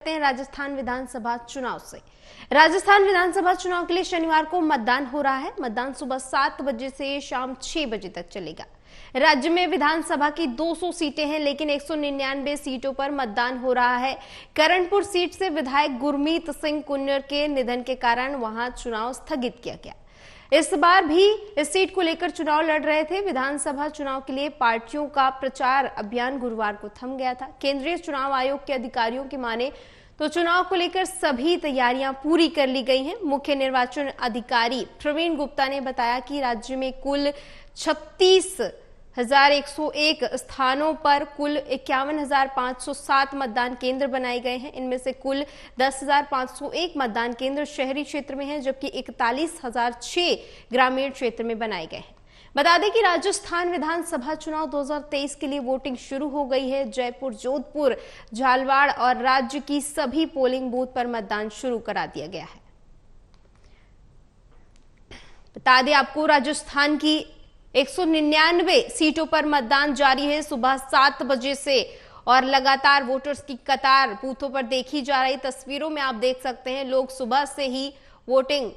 हैं राजस्थान विधानसभा चुनाव से। राजस्थान विधानसभा चुनाव के लिए शनिवार को मतदान हो रहा है। मतदान सुबह 7 बजे से शाम 6 बजे तक चलेगा। राज्य में विधानसभा की 200 सीटें हैं, लेकिन 199 सीटों पर मतदान हो रहा है। करणपुर सीट से विधायक गुरमीत सिंह कुन्नर के निधन के कारण वहां चुनाव स्थगित किया गया। इस बार भी इस सीट को लेकर चुनाव लड़ रहे थे। विधानसभा चुनाव के लिए पार्टियों का प्रचार अभियान गुरुवार को थम गया था। केंद्रीय चुनाव आयोग के अधिकारियों की माने तो चुनाव को लेकर सभी तैयारियां पूरी कर ली गई हैं। मुख्य निर्वाचन अधिकारी प्रवीण गुप्ता ने बताया कि राज्य में कुल 36,101 स्थानों पर कुल 51,507 मतदान केंद्र बनाए गए हैं। इनमें से कुल 10,501 मतदान केंद्र शहरी क्षेत्र में हैं, जबकि 41,006 ग्रामीण क्षेत्र में बनाए गए हैं। बता दें कि राजस्थान विधानसभा चुनाव 2023 के लिए वोटिंग शुरू हो गई है। जयपुर, जोधपुर, झालावाड़ और राज्य की सभी पोलिंग बूथ पर मतदान शुरू करा दिया गया है। बता दें आपको, राजस्थान की 199 सीटों पर मतदान जारी है सुबह 7 बजे से, और लगातार वोटर्स की कतार बूथों पर देखी जा रही। तस्वीरों में आप देख सकते हैं, लोग सुबह से ही वोटिंग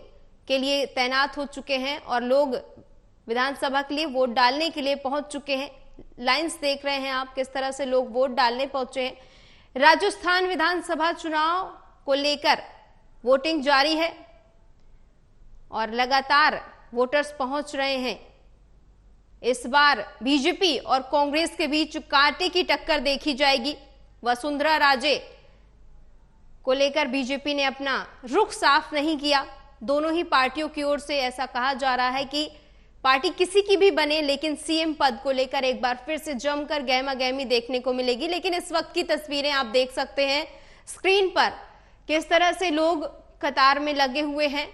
के लिए तैनात हो चुके हैं और लोग विधानसभा के लिए वोट डालने के लिए पहुंच चुके हैं। लाइंस देख रहे हैं आप, किस तरह से लोग वोट डालने पहुंचे हैं। राजस्थान विधानसभा चुनाव को लेकर वोटिंग जारी है और लगातार वोटर्स पहुंच रहे हैं। इस बार बीजेपी और कांग्रेस के बीच कांटे की टक्कर देखी जाएगी। वसुंधरा राजे को लेकर बीजेपी ने अपना रुख साफ नहीं किया। दोनों ही पार्टियों की ओर से ऐसा कहा जा रहा है कि पार्टी किसी की भी बने, लेकिन सीएम पद को लेकर एक बार फिर से जमकर गहमा-गहमी देखने को मिलेगी। लेकिन इस वक्त की तस्वीरें आप देख सकते हैं स्क्रीन पर, किस तरह से लोग कतार में लगे हुए हैं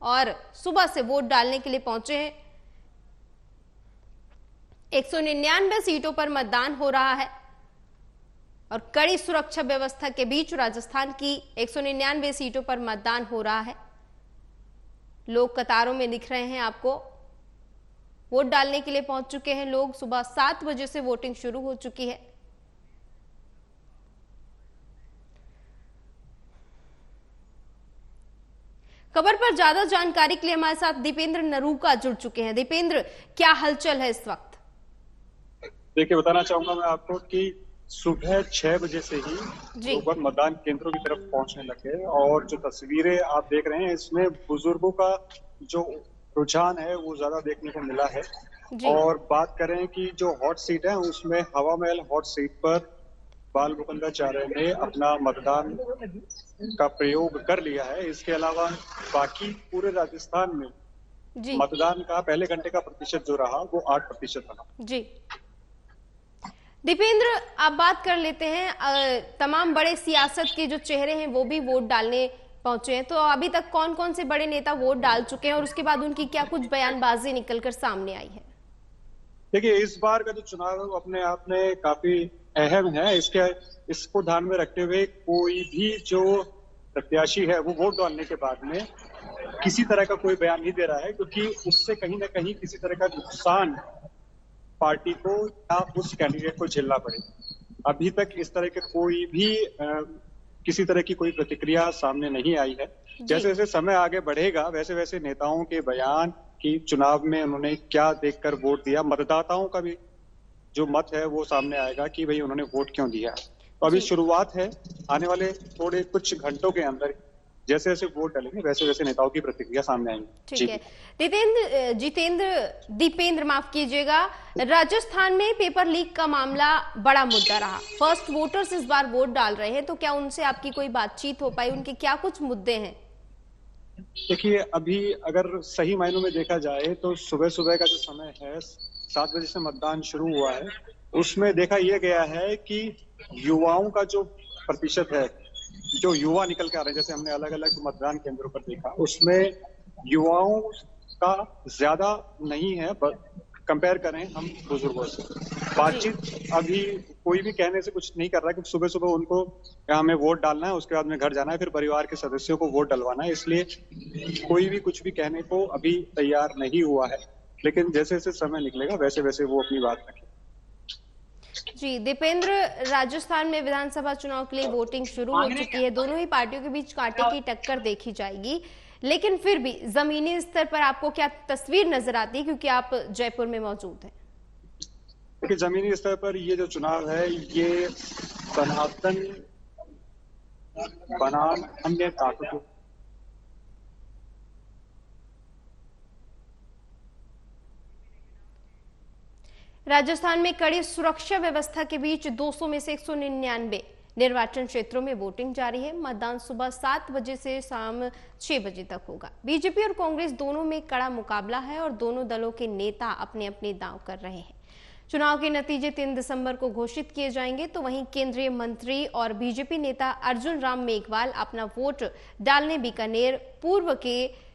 और सुबह से वोट डालने के लिए पहुंचे हैं। 199 सीटों पर मतदान हो रहा है और कड़ी सुरक्षा व्यवस्था के बीच राजस्थान की 199 सीटों पर मतदान हो रहा है। लोग कतारों में दिख रहे हैं आपको, वोट डालने के लिए पहुंच चुके हैं लोग। सुबह 7 बजे से वोटिंग शुरू हो चुकी है। खबर पर ज्यादा जानकारी के लिए हमारे साथ दीपेंद्र नरूका जुड़ चुके हैं। दीपेंद्र, क्या हलचल है इस वक्त? देखिए, बताना चाहूंगा मैं आपको कि सुबह 6 बजे से ही लोग मतदान केंद्रों की तरफ पहुंचने लगे और जो तस्वीरें आप देख रहे हैं, इसमें बुजुर्गों का जो रुझान है वो ज्यादा देखने को मिला है। और बात करें कि जो हॉट सीट है, उसमें हवा महल हॉट सीट पर बाल मुकुंदाचार्य ने अपना मतदान का प्रयोग कर लिया है। इसके अलावा बाकी पूरे राजस्थान में मतदान का पहले घंटे का प्रतिशत जो रहा वो 8% रहा। जी दीपेंद्र, आप बात कर लेते हैं, तमाम बड़े सियासत के जो चेहरे हैं वो भी वोट डालने पहुंचे हैं, तो अभी तक कौन कौन से बड़े नेता वोट डाल चुके हैं और उसके बाद उनकी क्या कुछ बयानबाजी निकलकर सामने आई है? देखिए, इस बार का जो चुनाव है वो अपने आप में काफी अहम है। इसको ध्यान में रखते हुए कोई भी जो प्रत्याशी है वो वोट डालने के बाद में किसी तरह का कोई बयान नहीं दे रहा है, क्योंकि उससे कहीं ना कहीं किसी तरह का नुकसान पार्टी को या उस कैंडिडेट को झेलना पड़े। अभी तक इस तरह के कोई भी किसी तरह की कोई प्रतिक्रिया सामने नहीं आई है। जैसे जैसे समय आगे बढ़ेगा, वैसे वैसे नेताओं के बयान कि चुनाव में उन्होंने क्या देखकर वोट दिया, मतदाताओं का भी जो मत है वो सामने आएगा कि भाई उन्होंने वोट क्यों दिया। तो अभी शुरुआत है, आने वाले थोड़े कुछ घंटों के अंदर जैसे जैसे वोट डालेंगे वैसे वैसे नेताओं की प्रतिक्रिया सामने आएंगी। ठीक है दीपेंद्र माफ कीजिएगा, राजस्थान में पेपर लीक का मामला बड़ा मुद्दा रहा। फर्स्ट वोटर्स इस बार वोट डाल रहे हैं, तो क्या उनसे आपकी कोई बातचीत हो पाई? उनके क्या कुछ मुद्दे हैं? देखिए, अभी अगर सही मायनों में देखा जाए तो सुबह सुबह का जो समय है, 7 बजे से मतदान शुरू हुआ है, उसमें देखा यह गया है कि युवाओं का जो प्रतिशत है, जो युवा निकल के आ रहे हैं, जैसे हमने अलग अलग मतदान केंद्रों पर देखा, उसमें युवाओं का ज्यादा नहीं है कंपेयर करें हम बुजुर्गों से। बातचीत अभी कोई भी कहने से कुछ नहीं कर रहा है, क्योंकि सुबह सुबह उनको हमें वोट डालना है, उसके बाद में घर जाना है, फिर परिवार के सदस्यों को वोट डलवाना है, इसलिए कोई भी कुछ भी कहने को अभी तैयार नहीं हुआ है। लेकिन जैसे जैसे समय निकलेगा वैसे वैसे वो अपनी बात रखें। जी दीपेंद्र, राजस्थान में विधानसभा चुनाव के लिए वोटिंग शुरू हो चुकी है। दोनों ही पार्टियों के बीच कांटे की टक्कर देखी जाएगी, लेकिन फिर भी जमीनी स्तर पर आपको क्या तस्वीर नजर आती है, क्योंकि आप जयपुर में मौजूद हैं? देखिए, जमीनी स्तर पर ये जो चुनाव है, ये सनातन बनाम अन्य ताकतों राजस्थान में कड़ी सुरक्षा व्यवस्था के बीच 200 में से 199 निर्वाचन क्षेत्रों में वोटिंग जारी है। मतदान सुबह 7 बजे से शाम 6 बजे तक होगा। बीजेपी और कांग्रेस दोनों में कड़ा मुकाबला है और दोनों दलों के नेता अपने अपने दांव कर रहे हैं। चुनाव के नतीजे 3 दिसंबर को घोषित किए जाएंगे, तो वहीं केंद्रीय मंत्री और बीजेपी नेता अर्जुन राम मेघवाल अपना वोट डालने बीकानेर पूर्व के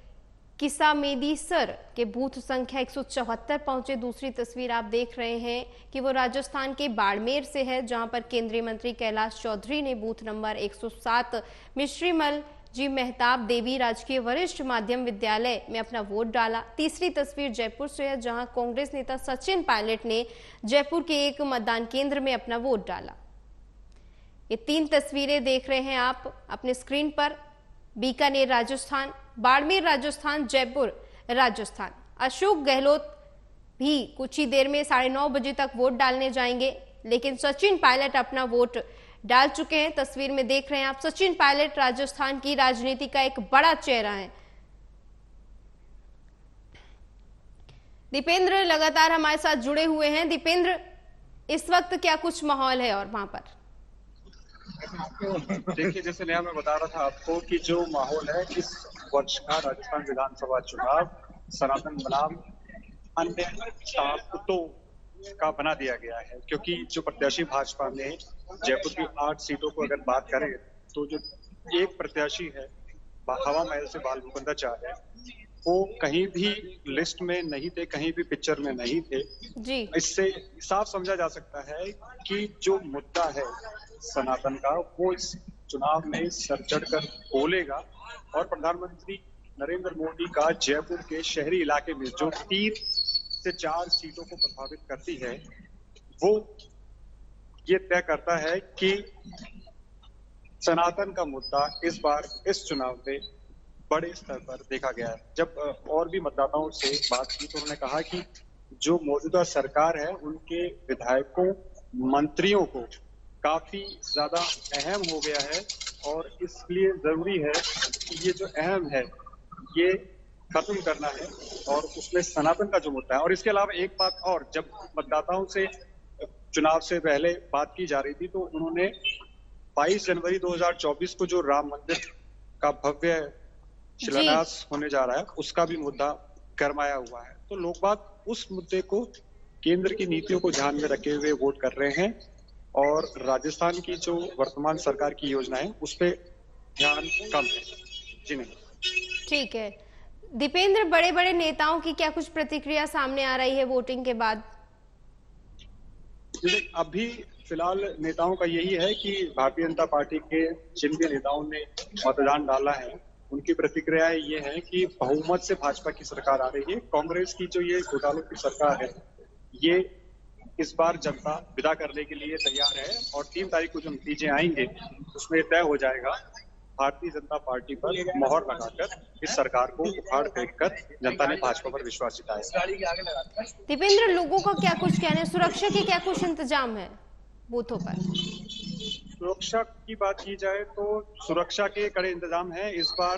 किसामेदीसर के बूथ संख्या 174 पहुंचे। दूसरी तस्वीर आप देख रहे हैं कि वो राजस्थान के बाड़मेर से है, जहां पर केंद्रीय मंत्री कैलाश चौधरी ने बूथ नंबर 107 मिश्रीमल जी मेहताब देवी राजकीय वरिष्ठ माध्यम विद्यालय में अपना वोट डाला। तीसरी तस्वीर जयपुर से है, जहां कांग्रेस नेता सचिन पायलट ने जयपुर के एक मतदान केंद्र में अपना वोट डाला। ये 3 तस्वीरें देख रहे हैं आप अपने स्क्रीन पर। बीकानेर राजस्थान, बाड़मेर राजस्थान, जयपुर राजस्थान। अशोक गहलोत भी कुछ ही देर में 9:30 बजे तक वोट डालने जाएंगे, लेकिन सचिन पायलट अपना वोट डाल चुके हैं। तस्वीर में देख रहे हैं आप, सचिन पायलट राजस्थान की राजनीति का एक बड़ा चेहरा है। दीपेंद्र लगातार हमारे साथ जुड़े हुए हैं। दीपेंद्र, इस वक्त क्या कुछ माहौल है और वहां पर? देखिए, जैसे नया मैं बता रहा था आपको कि जो माहौल है इस वर्ष का राजस्थान विधानसभा चुनाव सनातन बनाम अन्य ताकतों का बना दिया गया है, क्योंकि जो प्रत्याशी भाजपा ने जयपुर की 8 सीटों को अगर बात करें तो जो एक प्रत्याशी है हवा महल से बाल मुकुंदाचार्य, वो कहीं भी लिस्ट में नहीं थे, कहीं भी पिक्चर में नहीं थे जी। इससे साफ समझा जा सकता है कि जो मुद्दा है सनातन का, वो इस चुनाव में सर चढ़कर बोलेगा और प्रधानमंत्री नरेंद्र मोदी का जयपुर के शहरी इलाके में जो 3 से 4 सीटों को प्रभावित करती है, वो ये तय करता है कि सनातन का मुद्दा इस बार इस चुनाव में बड़े स्तर पर देखा गया है। जब और भी मतदाताओं से बात की तो उन्होंने कहा कि जो मौजूदा सरकार है उनके विधायकों, मंत्रियों को काफी ज्यादा अहम हो गया है और इसलिए जरूरी है कि ये जो अहम है ये खत्म करना है और उसमें सनातन का जो मुद्दा है। और इसके अलावा एक बात और, जब मतदाताओं से चुनाव से पहले बात की जा रही थी तो उन्होंने 22 जनवरी 2024 को जो राम मंदिर का भव्य शिलान्यास होने जा रहा है उसका भी मुद्दा गरमाया हुआ है। तो लोग बात उस मुद्दे को, केंद्र की नीतियों को ध्यान में रखे हुए वोट कर रहे हैं और राजस्थान की जो वर्तमान सरकार की योजना है उस पर ध्यान कम है। जी नहीं, ठीक है। दीपेंद्र, बड़े बड़े नेताओं की क्या कुछ प्रतिक्रिया सामने आ रही है वोटिंग के बाद? अभी फिलहाल नेताओं का यही है कि भारतीय जनता पार्टी के जिन भी नेताओं ने मतदान डाला है उनकी प्रतिक्रियाएं ये है कि बहुमत से भाजपा की सरकार आ रही है। कांग्रेस की जो ये घोटालों की सरकार है ये इस बार जनता विदा करने के लिए तैयार है और 3 तारीख को जो नतीजे आएंगे उसमें तय हो जाएगा भारतीय जनता पार्टी पर मोहर लगाकर इस सरकार को उखाड़ फेंककर जनता ने भाजपा पर विश्वास जताया। दीपेंद्र, लोगों का क्या कुछ कहना है? सुरक्षा के क्या कुछ इंतजाम है बूथों पर? सुरक्षा की बात की जाए तो सुरक्षा के कड़े इंतजाम हैं। इस बार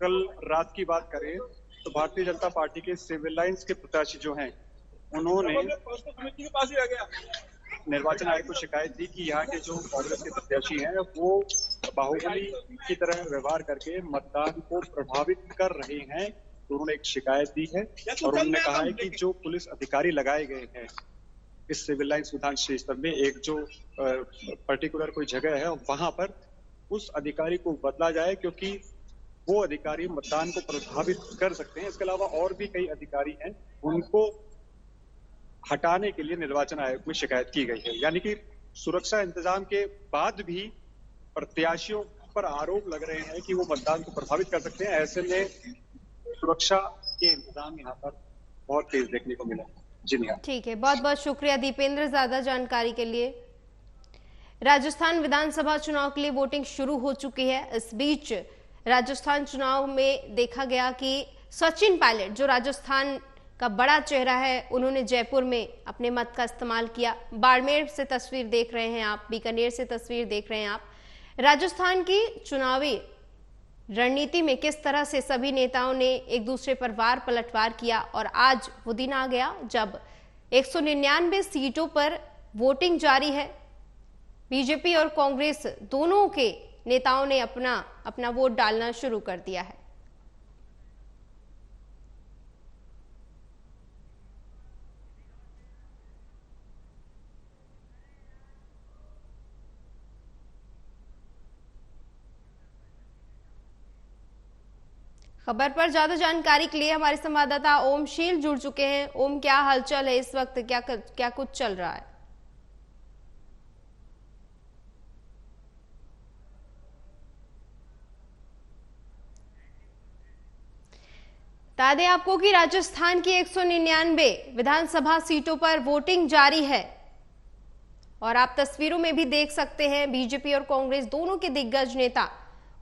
कल रात की बात करें तो भारतीय जनता पार्टी के सिविल लाइंस के प्रत्याशी जो हैं उन्होंने निर्वाचन आयोग को शिकायत दी कि यहाँ के जो कांग्रेस के प्रत्याशी हैं वो बाहुबली की तरह व्यवहार करके मतदान को प्रभावित कर रहे हैं। तो उन्होंने एक शिकायत दी है और उन्होंने कहा है कि जो पुलिस अधिकारी लगाए गए हैं इस सिविल लाइंस विधान क्षेत्र में, एक जो पर्टिकुलर कोई जगह है वहां पर उस अधिकारी को बदला जाए, क्योंकि वो अधिकारी मतदान को प्रभावित कर सकते हैं। इसके अलावा और भी कई अधिकारी हैं, उनको हटाने के लिए निर्वाचन आयोग में शिकायत की गई है। यानी कि सुरक्षा इंतजाम के बाद भी प्रत्याशियों पर आरोप लग रहे हैं कि वो मतदान को प्रभावित कर सकते हैं। ऐसे में सुरक्षा के इंतजाम यहाँ पर बहुत तेज देखने को मिला। जी नेहा। ठीक है, बहुत बहुत शुक्रिया दीपेंद्र, ज्यादा जानकारी के लिए। राजस्थान विधानसभा चुनाव के लिए वोटिंग शुरू हो चुकी है। इस बीच राजस्थान चुनाव में देखा गया कि सचिन पायलट, जो राजस्थान का बड़ा चेहरा है, उन्होंने जयपुर में अपने मत का इस्तेमाल किया। बाड़मेर से तस्वीर देख रहे हैं आप, बीकानेर से तस्वीर देख रहे हैं आप। राजस्थान की चुनावी रणनीति में किस तरह से सभी नेताओं ने एक दूसरे पर वार पलटवार किया, और आज वो दिन आ गया जब 199 सीटों पर वोटिंग जारी है। बीजेपी और कांग्रेस दोनों के नेताओं ने अपना अपना वोट डालना शुरू कर दिया है। खबर पर ज्यादा जानकारी के लिए हमारे संवाददाता ओम शील जुड़ चुके हैं। ओम, क्या हलचल है इस वक्त, क्या कुछ चल रहा है? बता दें आपको कि राजस्थान की 199 विधानसभा सीटों पर वोटिंग जारी है, और आप तस्वीरों में भी देख सकते हैं बीजेपी और कांग्रेस दोनों के दिग्गज नेता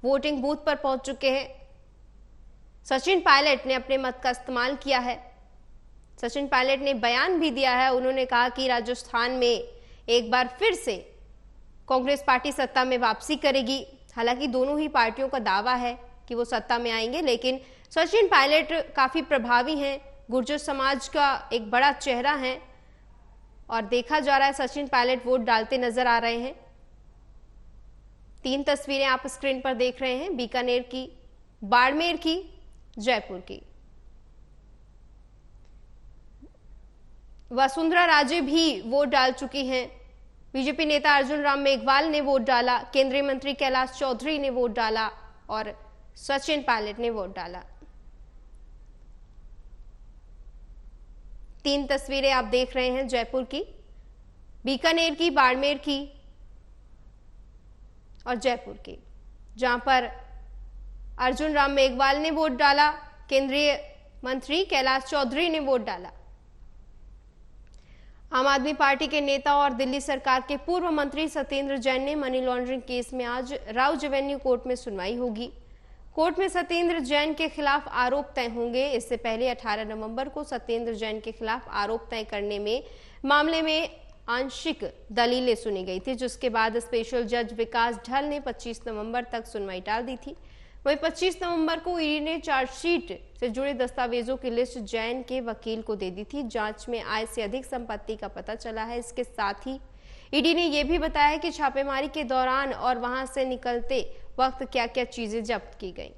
वोटिंग बूथ पर पहुंच चुके हैं। सचिन पायलट ने अपने मत का इस्तेमाल किया है। सचिन पायलट ने बयान भी दिया है। उन्होंने कहा कि राजस्थान में एक बार फिर से कांग्रेस पार्टी सत्ता में वापसी करेगी। हालांकि दोनों ही पार्टियों का दावा है कि वो सत्ता में आएंगे, लेकिन सचिन पायलट काफी प्रभावी हैं, गुर्जर समाज का एक बड़ा चेहरा है, और देखा जा रहा है सचिन पायलट वोट डालते नजर आ रहे हैं। 3 तस्वीरें आप स्क्रीन पर देख रहे हैं, बीकानेर की, बाड़मेर की, जयपुर की। वसुंधरा राजे भी वोट डाल चुकी हैं। बीजेपी नेता अर्जुन राम मेघवाल ने वोट डाला, केंद्रीय मंत्री कैलाश चौधरी ने वोट डाला, और सचिन पायलट ने वोट डाला। 3 तस्वीरें आप देख रहे हैं, जयपुर की, बीकानेर की, बाड़मेर की और जयपुर की, जहां पर अर्जुन राम मेघवाल ने वोट डाला, केंद्रीय मंत्री कैलाश चौधरी ने वोट डाला। आम आदमी पार्टी के नेता और दिल्ली सरकार के पूर्व मंत्री सत्येंद्र जैन ने मनी लॉन्ड्रिंग केस में आज राउज एवेन्यू कोर्ट में सुनवाई होगी। कोर्ट में सत्येंद्र जैन के खिलाफ आरोप तय होंगे। इससे पहले 18 नवंबर को सत्येंद्र जैन के खिलाफ आरोप तय करने में मामले में आंशिक दलीलें सुनी गई थी, जिसके बाद स्पेशल जज विकास ढल ने 25 नवंबर तक सुनवाई टाल दी थी। वहीं 25 नवंबर को ईडी ने चार्जशीट से जुड़े दस्तावेजों की लिस्ट जैन के वकील को दे दी थी। जांच में आय से अधिक संपत्ति का पता चला है। इसके साथ ही ईडी ने यह भी बताया कि छापेमारी के दौरान और वहां से निकलते वक्त क्या क्या चीजें जब्त की गई।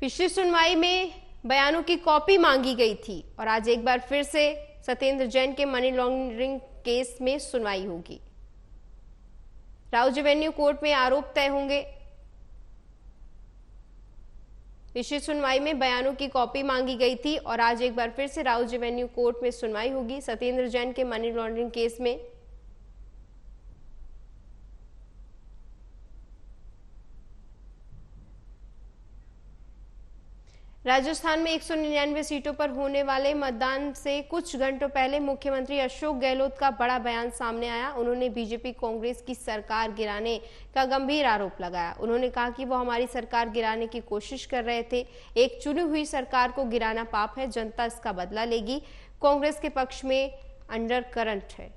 पिछली सुनवाई में बयानों की कॉपी मांगी गई थी, और आज एक बार फिर से सत्येंद्र जैन के मनी लॉन्ड्रिंग केस में सुनवाई होगी। राउज एवेन्यू कोर्ट में आरोप तय होंगे। पिछली सुनवाई में बयानों की कॉपी मांगी गई थी, और आज एक बार फिर से राउज एवेन्यू कोर्ट में सुनवाई होगी सत्येंद्र जैन के मनी लॉन्ड्रिंग केस में। राजस्थान में 199 सीटों पर होने वाले मतदान से कुछ घंटों पहले मुख्यमंत्री अशोक गहलोत का बड़ा बयान सामने आया। उन्होंने बीजेपी कांग्रेस की सरकार गिराने का गंभीर आरोप लगाया। उन्होंने कहा कि वो हमारी सरकार गिराने की कोशिश कर रहे थे। एक चुनी हुई सरकार को गिराना पाप है, जनता इसका बदला लेगी। कांग्रेस के पक्ष में अंडर करंट है।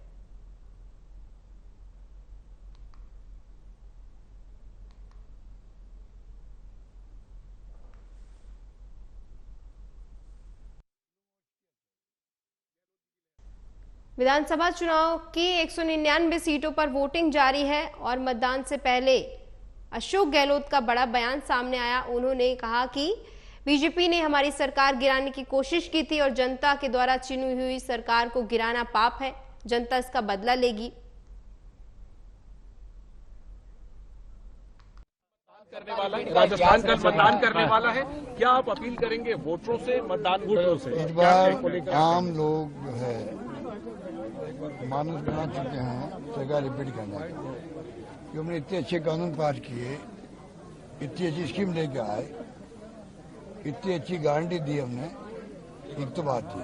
विधानसभा चुनाव की 199 सीटों पर वोटिंग जारी है, और मतदान से पहले अशोक गहलोत का बड़ा बयान सामने आया। उन्होंने कहा कि बीजेपी ने हमारी सरकार गिराने की कोशिश की थी, और जनता के द्वारा चुनी हुई सरकार को गिराना पाप है, जनता इसका बदला लेगी। राजस्थान कल मतदान करने वाला है, क्या आप अपील करेंगे वोटरों से, मतदान वोटरों से? इस बार आम लोग जो है मानस बना चुके हैं सरकार रिपीट करना है, कि हमने इतने अच्छे कानून पास किए, इतनी अच्छी स्कीम लेकर आए, इतनी अच्छी गारंटी दी हमने, एक तो बात थी।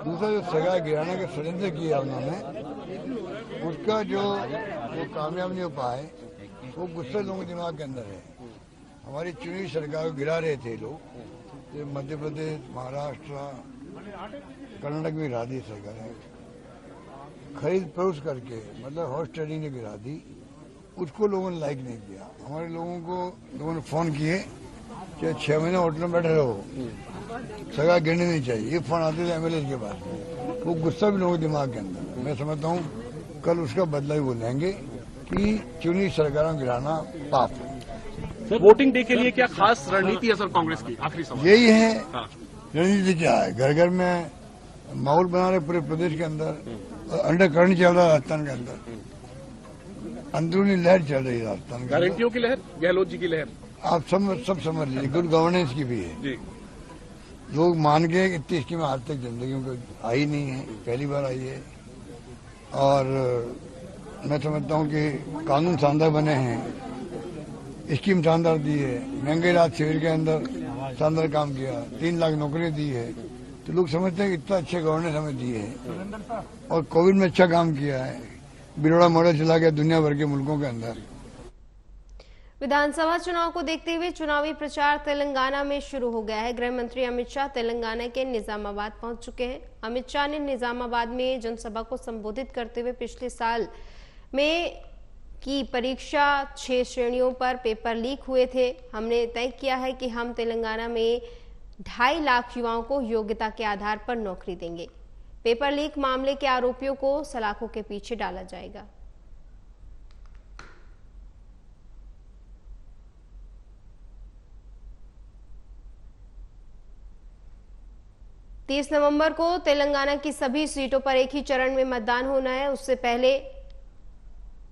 दूसरा जो सगा गिराने के षड्यंत्र किया उन्होंने, उसका जो कामयाब नहीं हो पाए, वो गुस्सा लोगों के दिमाग के अंदर है। हमारी चुनी सरकार को गिरा रहे थे लोग, तो मध्य प्रदेश, महाराष्ट्र, कर्नाटक में गिरा दी सरकार है, खरीद फरोख्त करके, मतलब हॉर्स ट्रेडिंग ने गिरा दी। उसको लोगों ने लाइक नहीं किया। हमारे लोगों ने फोन किए कि 6 महीने होटल में बैठे रहो, सगा गिरने नहीं चाहिए। ये फोन आते थे एमएलए के पास, वो गुस्सा भी लोगों के दिमाग के अंदर। मैं समझता हूँ कल उसका बदला भी बोलेंगे कि चुनी सरकारों को गिराना पाप है। सर, वोटिंग डे के लिए क्या खास रणनीति है सर कांग्रेस की? आखिरी सवाल यही है। हाँ। रणनीति क्या है? घर घर में माहौल बना रहे पूरे प्रदेश के अंदर, अंडर करंट चल रहा है राजस्थान के अंदर, अंदरूनी लहर चल रही है राजस्थान के। गारंटियों की लहर, गहलोत जी की लहर, आप सब समझ लीजिए। गुड गवर्नेंस की भी है जी। लोग मान गए इतनी स्कीम आज तक जिंदगी में आई नहीं है, पहली बार आई है। और मैं समझता हूँ कि कानून शानदार बने हैं, स्कीम शानदार दी है, महंगे राज शिविर के अंदर शानदार काम किया, 3 लाख नौकरी दी है। तो लोग समझते हैं कि इतना अच्छे गवर्नेंस हमें दी है। और कोविड में अच्छा काम किया है, बिरोड़ा मॉडल चला गया दुनिया भर के मुल्कों के अंदर। विधानसभा चुनाव को देखते हुए चुनावी प्रचार तेलंगाना में शुरू हो गया है। गृह मंत्री अमित शाह तेलंगाना के निजामाबाद पहुंच चुके हैं। अमित शाह ने निजामाबाद में जनसभा को संबोधित करते हुए पिछले साल में की परीक्षा 6 श्रेणियों पर पेपर लीक हुए थे। हमने तय किया है कि हम तेलंगाना में 2.5 लाख युवाओं को योग्यता के आधार पर नौकरी देंगे। पेपर लीक मामले के आरोपियों को सलाखों के पीछे डाला जाएगा। तीस नवंबर को तेलंगाना की सभी सीटों पर एक ही चरण में मतदान होना है। उससे पहले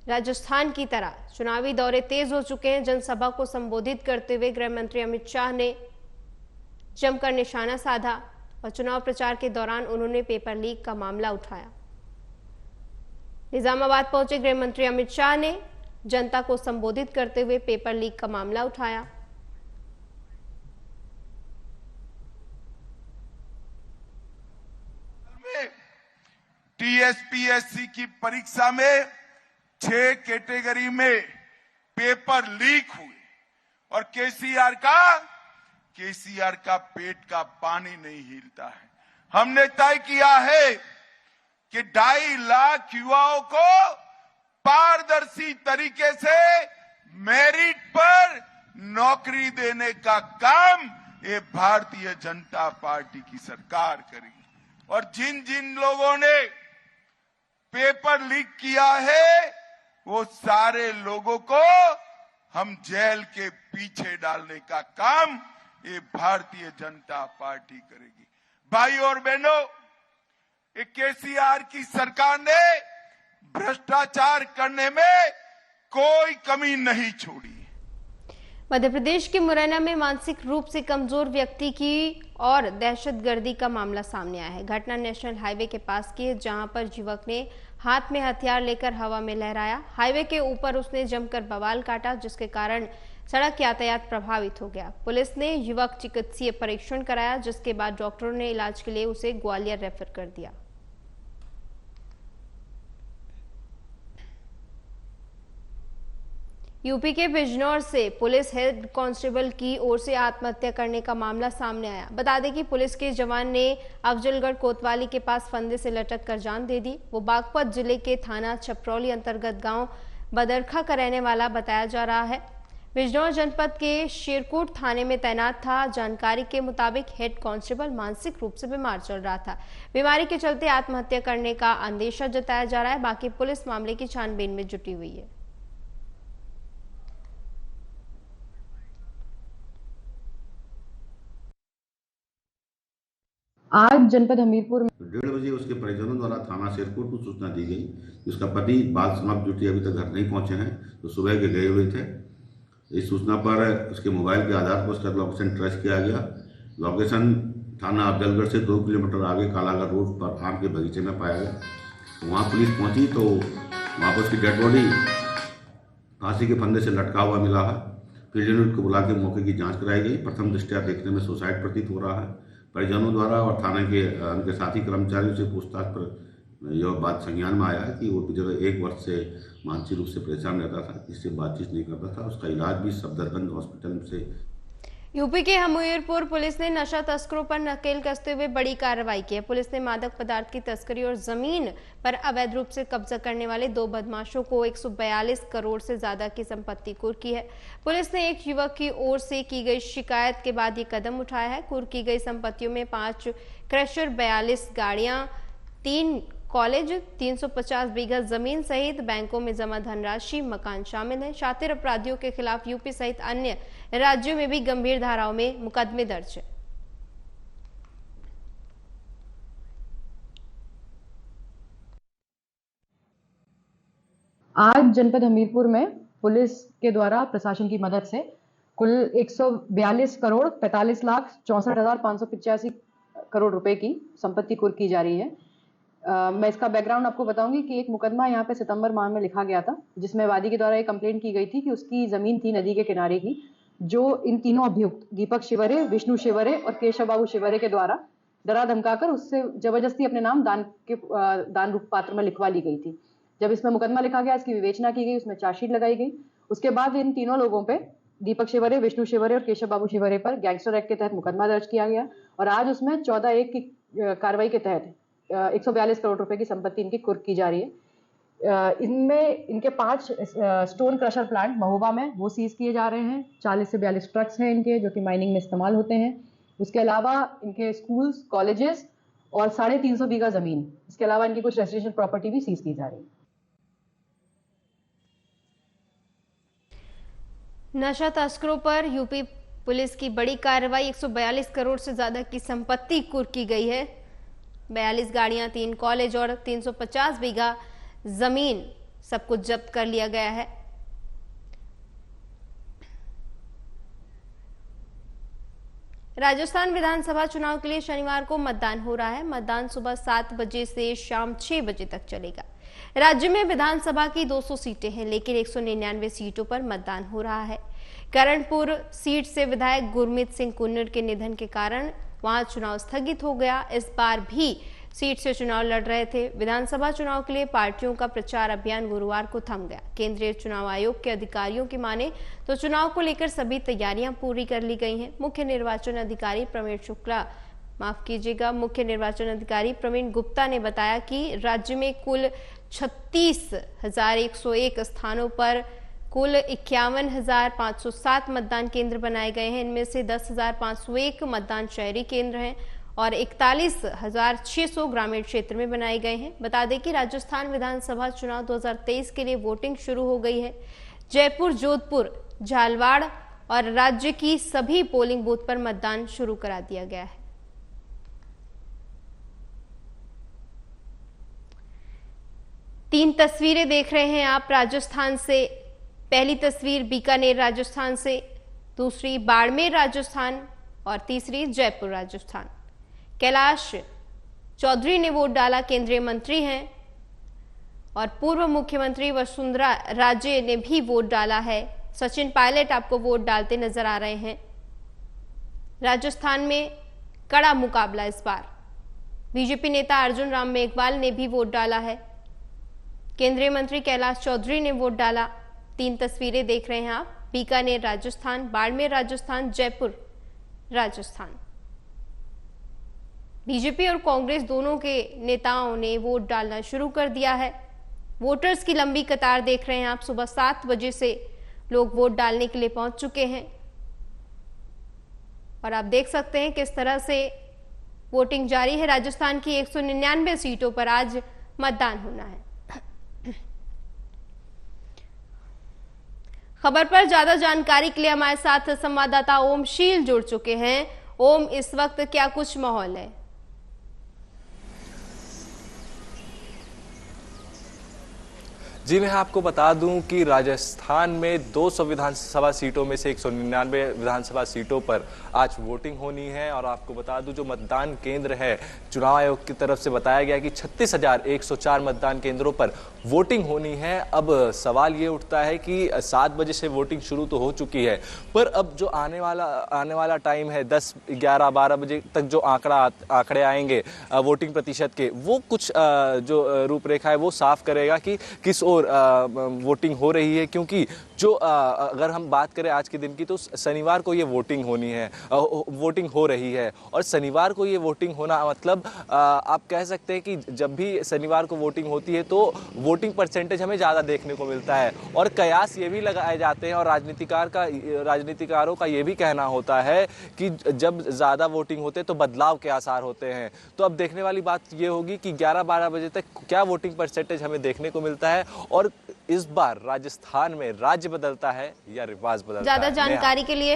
राजस्थान की तरह चुनावी दौरे तेज हो चुके हैं। जनसभा को संबोधित करते हुए गृह मंत्री अमित शाह ने जमकर निशाना साधा और चुनाव प्रचार के दौरान उन्होंने पेपर लीक का मामला उठाया। निजामाबाद पहुंचे गृह मंत्री अमित शाह ने जनता को संबोधित करते हुए पेपर लीक का मामला उठाया। टीएसपीएससी की परीक्षा में 6 कैटेगरी में पेपर लीक हुए और केसीआर का पेट का पानी नहीं हिलता है। हमने तय किया है कि 2.5 लाख युवाओं को पारदर्शी तरीके से मेरिट पर नौकरी देने का काम ये भारतीय जनता पार्टी की सरकार करेगी। और जिन जिन लोगों ने पेपर लीक किया है वो सारे लोगों को हम जेल के पीछे डालने का काम ये भारतीय जनता पार्टी करेगी। भाई और बहनों, ये केसीआर की सरकार ने भ्रष्टाचार करने में कोई कमी नहीं छोड़ी। मध्य प्रदेश के मुरैना में मानसिक रूप से कमजोर व्यक्ति की और दहशतगर्दी का मामला सामने आया है। घटना नेशनल हाईवे के पास की है, जहां पर युवक ने हाथ में हथियार लेकर हवा में लहराया। हाईवे के ऊपर उसने जमकर बवाल काटा, जिसके कारण सड़क यातायात प्रभावित हो गया। पुलिस ने युवक चिकित्सीय परीक्षण कराया, जिसके बाद डॉक्टरों ने इलाज के लिए उसे ग्वालियर रेफर कर दिया। यूपी के बिजनौर से पुलिस हेड कांस्टेबल की ओर से आत्महत्या करने का मामला सामने आया। बता दें कि पुलिस के जवान ने अफजलगढ़ कोतवाली के पास फंदे से लटक कर जान दे दी। वो बागपत जिले के थाना छपरौली अंतर्गत गांव बदरखा का रहने वाला बताया जा रहा है। बिजनौर जनपद के शेरकोट थाने में तैनात था। जानकारी के मुताबिक हेड कांस्टेबल मानसिक रूप से बीमार चल रहा था। बीमारी के चलते आत्महत्या करने का अंदेशा जताया जा रहा है। बाकी पुलिस मामले की छानबीन में जुटी हुई है। आज जनपद हमीरपुर में 1:30 बजे उसके परिजनों द्वारा थाना शेरकोट को सूचना दी गई कि उसका पति बाल समाप्त ड्यूटी अभी तक घर नहीं पहुंचे हैं, तो सुबह के गए हुए थे। इस सूचना पर उसके मोबाइल के आधार पर उसका लोकेशन ट्रेस किया गया। लोकेशन थाना अफजलगढ़ से 2 किलोमीटर आगे कालागढ़ रोड पर आम के बगीचे में पाया गया। तो वहाँ पुलिस पहुंची तो वहाँ पर उसकी डेड बॉडी फांसी के फंदे से लटका हुआ मिला है। फील्ड यूनिट को बुला के मौके की जांच कराई गई। प्रथम दृष्टया देखने में सुसाइड प्रतीत हो रहा है। परिजनों द्वारा और थाने के उनके साथी कर्मचारियों से पूछताछ पर यह बात संज्ञान में आया कि वो जो 1 वर्ष से मानसिक रूप से परेशान रहता था, किससे बातचीत नहीं करता था। उसका इलाज भी सफदरजंग हॉस्पिटल से। यूपी के हमीरपुर पुलिस ने नशा तस्करों पर नकेल कसते हुए बड़ी कार्रवाई की है। पुलिस ने मादक पदार्थ की तस्करी और जमीन पर अवैध रूप से कब्जा करने वाले 2 बदमाशों को 142 करोड़ से ज्यादा की संपत्ति कुर्क की है। पुलिस ने एक युवक की ओर से की गई शिकायत के बाद ये कदम उठाया है। कुर्क की गई संपत्तियों में 5 क्रशर, 42 गाड़ियां, 3 कॉलेज, 350 बीघा जमीन सहित बैंकों में जमा धनराशि, मकान शामिल है। शातिर अपराधियों के खिलाफ यूपी सहित अन्य राज्यों में भी गंभीर धाराओं में मुकदमे दर्ज है। आज जनपद हमीरपुर में पुलिस के द्वारा प्रशासन की मदद से कुल 142 करोड़ 45 लाख 64,585 करोड़ रुपए की संपत्ति कुर्क की जा रही है। मैं इसका बैकग्राउंड आपको बताऊंगी कि एक मुकदमा यहाँ पे सितंबर माह में लिखा गया था, जिसमें वादी के द्वारा एक कंप्लेंट की गई थी कि उसकी जमीन थी नदी के किनारे की, जो इन तीनों अभियुक्त दीपक शिवरे, विष्णु शिवरे और केशव बाबू शिवरे के द्वारा डरा धमकाकर उससे जबरदस्ती अपने नाम दान रूप पात्र में लिखवा ली गई थी। जब इसमें मुकदमा लिखा गया, इसकी विवेचना की गई, उसमें चार्जशीट लगाई गई। उसके बाद इन तीनों लोगों पे, दीपक शिवरे, विष्णु शिवरे और केशव बाबू शिवरे पर गैंगस्टर एक्ट के तहत मुकदमा दर्ज किया गया और आज उसमें 14(1) की कार्रवाई के तहत 142 करोड़ रुपए की संपत्ति इनकी कुर्क की जा रही है। इनमें इनके 5 स्टोन क्रशर प्लांट महोबा में वो सीज किए जा रहे हैं। 40 से 42 ट्रक्स हैं इनके, जो कि माइनिंग में इस्तेमाल होते हैं। उसके अलावा इनके स्कूल्स, कॉलेजेस और 350 बीघा जमीन, इसके अलावा इनकी कुछ रेजिडेंशियल प्रॉपर्टी भी सीज की जा रही है। नशा तस्करों पर यूपी पुलिस की बड़ी कार्रवाई। 142 करोड़ से ज्यादा की संपत्ति कुर्क की गई है। 42 गाड़ियां, 3 कॉलेज और 350 बीघा जमीन, सब कुछ जब्त कर लिया गया है। राजस्थान विधानसभा चुनाव के लिए शनिवार को मतदान हो रहा है। मतदान सुबह 7 बजे से शाम 6 बजे तक चलेगा। राज्य में विधानसभा की 200 सीटें हैं, लेकिन 199 सीटों पर मतदान हो रहा है। करणपुर सीट से विधायक गुरमीत सिंह कुन्नर के निधन के कारण वहां चुनाव स्थगित हो गया। इस बार भी सीट से चुनाव लड़ रहे थे। विधानसभा चुनाव के लिए पार्टियों का प्रचार अभियान गुरुवार को थम गया। केंद्रीय चुनाव आयोग के अधिकारियों की माने तो चुनाव को लेकर सभी तैयारियां पूरी कर ली गई हैं। मुख्य निर्वाचन अधिकारी मुख्य निर्वाचन अधिकारी प्रवीण गुप्ता ने बताया कि राज्य में कुल 36,101 स्थानों पर कुल 51,507 मतदान केंद्र बनाए गए हैं। इनमें से 10,501 मतदान शहरी केंद्र हैं और 41,600 ग्रामीण क्षेत्र में बनाए गए हैं। बता दें कि राजस्थान विधानसभा चुनाव 2023 के लिए वोटिंग शुरू हो गई है। जयपुर, जोधपुर, झालवाड़ और राज्य की सभी पोलिंग बूथ पर मतदान शुरू करा दिया गया है। तीन तस्वीरें देख रहे हैं आप राजस्थान से। पहली तस्वीर बीकानेर राजस्थान से, दूसरी बाड़मेर राजस्थान और तीसरी जयपुर राजस्थान। कैलाश चौधरी ने वोट डाला, केंद्रीय मंत्री हैं, और पूर्व मुख्यमंत्री वसुंधरा राजे ने भी वोट डाला है। सचिन पायलट आपको वोट डालते नजर आ रहे हैं। राजस्थान में कड़ा मुकाबला इस बार। बीजेपी नेता अर्जुन राम मेघवाल ने भी वोट डाला है। केंद्रीय मंत्री कैलाश चौधरी ने वोट डाला। तीन तस्वीरें देख रहे हैं आप, बीकानेर राजस्थान, बाड़मेर राजस्थान, जयपुर राजस्थान। बीजेपी और कांग्रेस दोनों के नेताओं ने वोट डालना शुरू कर दिया है। वोटर्स की लंबी कतार देख रहे हैं आप। सुबह 7 बजे से लोग वोट डालने के लिए पहुंच चुके हैं और आप देख सकते हैं किस तरह से वोटिंग जारी है। राजस्थान की 199 सीटों पर आज मतदान होना है। खबर पर ज्यादा जानकारी के लिए हमारे साथ संवाददाता ओम शील जुड़ चुके हैं। ओम, इस वक्त क्या कुछ माहौल है? जी मैं आपको बता दूं कि राजस्थान में 200 विधानसभा सीटों में से 199 विधानसभा सीटों पर आज वोटिंग होनी है। और आपको बता दूं जो मतदान केंद्र है, चुनाव आयोग की तरफ से बताया गया कि 36,104 मतदान केंद्रों पर वोटिंग होनी है। अब सवाल ये उठता है कि 7 बजे से वोटिंग शुरू तो हो चुकी है, पर अब जो आने वाला टाइम है 10, 11, 12 बजे तक जो आंकड़े आएंगे वोटिंग प्रतिशत के, वो कुछ जो रूपरेखा है वो साफ करेगा कि किस ओर वोटिंग हो रही है। क्योंकि जो अगर हम बात करें आज के दिन की, तो शनिवार को ये वोटिंग होनी है, वोटिंग हो रही है। और शनिवार को ये वोटिंग होना मतलब आप कह सकते हैं कि जब भी शनिवार को वोटिंग होती है तो वोटिंग परसेंटेज हमें ज़्यादा देखने को मिलता है। और कयास ये भी लगाए जाते हैं और राजनीतिकारों का ये भी कहना होता है कि जब ज़्यादा वोटिंग होते हैं तो बदलाव के आसार होते हैं। तो अब देखने वाली बात ये होगी कि 11-12 बजे तक क्या वोटिंग परसेंटेज हमें देखने को मिलता है और इस बार राजस्थान में राज्य बदलता है या रिवाज बदलता है। ज्यादा जानकारी के लिए